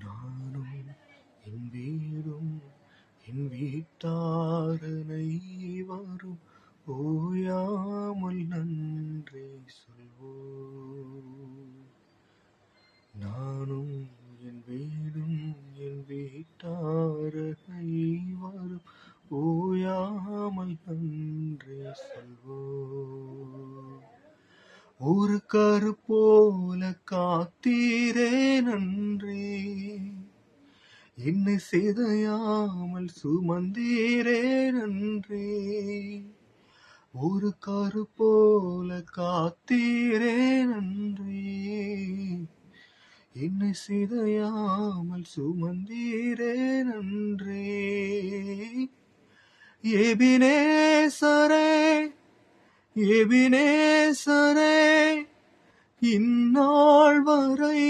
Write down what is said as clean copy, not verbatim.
நானும் என் வீடும் என் வீட்டாரனை வரும் ஓயாமல் நன்றி சொல்வோம். நானும் என் வீடும் என் வீட்டாரனை வரும் ஓயாமல் நன்றி சொல்வோம். ஒரு கரு போல காத்தீரே நன்றி, என்னை சிதையாமல் சுமந்தீரே நன்றி. ஒரு கரு போல காத்தீரே நன்றி, என்னை சிதையாமல் சுமந்தீரே நன்றி. எபினேசரே எபினேசரே, இந்நாள் வரை